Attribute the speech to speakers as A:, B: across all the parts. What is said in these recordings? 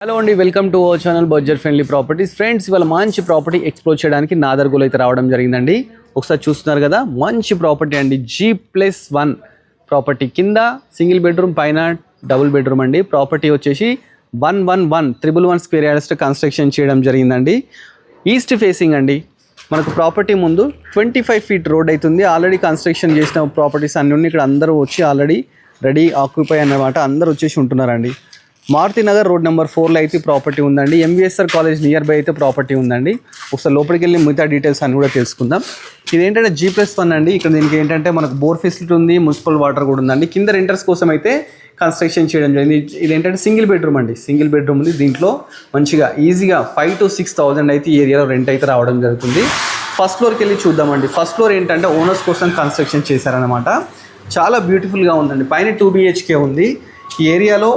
A: Hello అండి, welcome to our channel budget friendly properties. Friends, ఇవాళ మంచి ప్రాపర్టీ ఎక్స్ప్లోర్ చేయడానికి నాదర్గోల్ అయితే రావడం జరిగిందండి. ఒకసారి చూస్తున్నారు కదా, మంచి ప్రాపర్టీ అండి. G+1 ప్రాపర్టీ కింద సింగిల్ బెడ్రూమ్, పైన డబుల్ బెడ్రూమ్ అండి. ప్రాపర్టీ వచ్చేసి 111 స్క్వేర్ యార్డ్స్ కన్స్ట్రక్షన్ చేయడం జరిగిందండి. ఈస్ట్ ఫేసింగ్ అండి. మనకు ప్రాపర్టీ ముందు 25 ఫీట్ రోడ్ అవుతుంది. ఆల్రెడీ కన్స్ట్రక్షన్ చేసిన ప్రాపర్టీస్ అన్నీ ఉన్నాయి. ఇక్కడ అందరూ వచ్చి ఆల్రెడీ రెడీ ఆక్యుపై అన్నమాట, అందరూ వచ్చేసి ఉంటున్నారండి. మారుతి నగర్ రోడ్ నెంబర్ 4లో అయితే ప్రాపర్టీ ఉందండి. MVSR కాలేజ్ నియర్ బై అయితే ప్రాపర్టీ ఉందండి. ఒకసారి లోపలికి వెళ్ళి మిగతా డీటెయిల్స్ అన్ని కూడా తెలుసుకుందాం. ఇదేంటంటే G+1 అండి. ఇక్కడ దీనికి ఏంటంటే మనకు బోర్ ఫెసిలిటీ ఉంది, మున్సిపల్ వాటర్ కూడా ఉందండి. కింద రెంటర్స్ కోసం అయితే కన్స్ట్రక్షన్ చేయడం జరిగింది. ఇదేంటంటే సింగిల్ బెడ్రూమ్ అండి. సింగిల్ బెడ్రూమ్ ఉంది. దీంట్లో మంచిగా ఈజీగా 5,000 to 6,000 అయితే ఈ ఏరియాలో రెంట్ అయితే రావడం జరుగుతుంది. ఫస్ట్ ఫ్లోర్కి వెళ్ళి చూద్దామండి. ఫస్ట్ ఫ్లోర్ ఏంటంటే ఓనర్స్ కోసం కన్స్ట్రక్షన్ చేశారనమాట. చాలా బ్యూటిఫుల్గా ఉందండి. పైన 2 BHK ఉంది. ఈ ఏరియాలో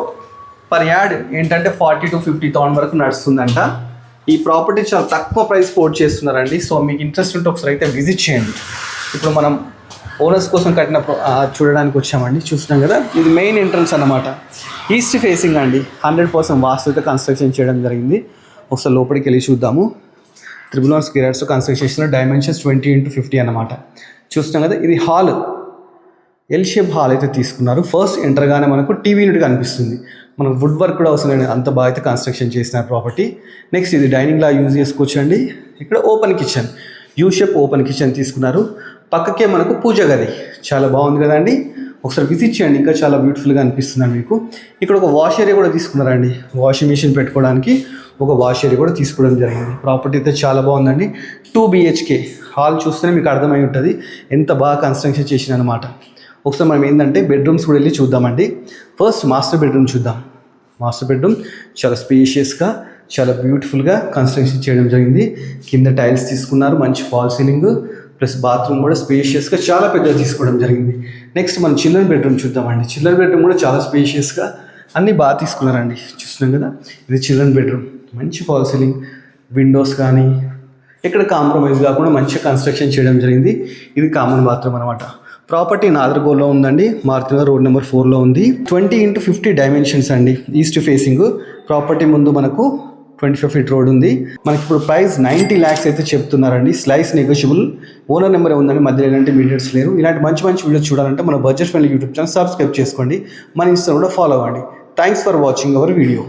A: పర్ యార్డ్ ఏంటంటే 40,000 to 50,000 వరకు నడుస్తుందంట. ఈ ప్రాపర్టీ చాలా తక్కువ ప్రైస్ కోట్ చేస్తున్నారండి. సో మీకు ఇంట్రెస్ట్ ఉంటే ఒకసారి అయితే విజిట్ చేయండి. ఇప్పుడు మనం ఓనర్స్ కోసం కట్టిన చూడడానికి వచ్చామండి. చూస్తున్నాం కదా, ఇది మెయిన్ ఎంట్రన్స్ అన్నమాట. ఈస్ట్ ఫేసింగ్ అండి. 100% వాస్తుతో కన్స్ట్రక్షన్ చేయడం జరిగింది. ఒకసారి లోపలికి వెళ్ళి చూద్దాము. 111 స్క్వేర్ యార్డ్స్ కన్స్ట్రక్షన్ చేసిన డైమెన్షన్స్ 20 into 50 అన్నమాట. చూస్తున్నాం కదా, ఇది హాల్, ఎల్ షేప్ హాల్ అయితే తీసుకున్నారు. ఫస్ట్ ఎంటర్గానే మనకు టీవీ యూనిట్ కనిపిస్తుంది. మనకు వుడ్ వర్క్ కూడా అవసరం లేదు, అంత బాగా అయితే కన్స్ట్రక్షన్ చేసిన ప్రాపర్టీ. నెక్స్ట్ ఇది డైనింగ్లా యూజ్ చేసుకోవచ్చండి. ఇక్కడ open kitchen, U shape open kitchen తీసుకున్నారు. పక్కకే మనకు పూజ గది, చాలా బాగుంది కదండి. ఒకసారి విజిట్ చేయండి, ఇంకా చాలా బ్యూటిఫుల్గా అనిపిస్తుందండి మీకు. ఇక్కడ ఒక వాష్ ఏరియా కూడా తీసుకున్నారండి. వాషింగ్ మిషన్ పెట్టుకోవడానికి ఒక వాష్ ఏరియా కూడా తీసుకోవడం జరిగింది. ప్రాపర్టీ అయితే చాలా బాగుందండి. 2 BHK హాల్ చూస్తేనే మీకు అర్థమై ఉంటుంది ఎంత బాగా కన్స్ట్రక్షన్ చేసిన అనమాట. ఒకసారి మనం ఏంటంటే బెడ్రూమ్స్ కూడా వెళ్ళి చూద్దామండి. ఫస్ట్ మాస్టర్ బెడ్రూమ్ చూద్దాం. మాస్టర్ బెడ్రూమ్ చాలా స్పేషియస్గా, చాలా బ్యూటిఫుల్గా కన్స్ట్రక్షన్ చేయడం జరిగింది. కింద టైల్స్ తీసుకున్నారు, మంచి ఫాల్ సీలింగ్, ప్లస్ బాత్రూమ్ కూడా స్పేషియస్గా చాలా పెద్దగా తీసుకోవడం జరిగింది. నెక్స్ట్ మనం చిల్డ్రన్ బెడ్రూమ్ చూద్దామండి. చిల్డ్రన్ బెడ్రూమ్ కూడా చాలా స్పేషియస్గా అన్నీ బాగా తీసుకున్నారండి. చూస్తున్నాం కదా, ఇది చిల్డ్రన్ బెడ్రూమ్. మంచి ఫాల్ సీలింగ్, విండోస్ కానీ ఎక్కడ కాంప్రమైజ్ కాకుండా మంచిగా కన్స్ట్రక్షన్ చేయడం జరిగింది. ఇది కామన్ బాత్రూమ్ అనమాట. ప్రాపర్టీ నాదర్గోల్లో ఉందండి. మారుతి నగర్ రోడ్ నెంబర్ 4లో ఉంది. 20 into 50 డైమెన్షన్స్ అండి. East facing. ప్రాపర్టీ ముందు మనకు 25 ఫీట్ రోడ్ ఉంది. మనకి ఇప్పుడు ప్రైస్ 90 lakhs అయితే చెప్తున్నారండి. Slice negotiable. ఓనర్ నెంబర్ ఉందండి, మధ్యలో ఎలాంటి మీడియట్స్ లేరు. ఇలాంటి మంచి మంచి వీడియోస్ చూడాలంటే మన budget friendly YouTube channel subscribe చేసుకోండి. మన ఇన్స్టా కూడా ఫాలో అవ్వండి. Thanks for watching our video.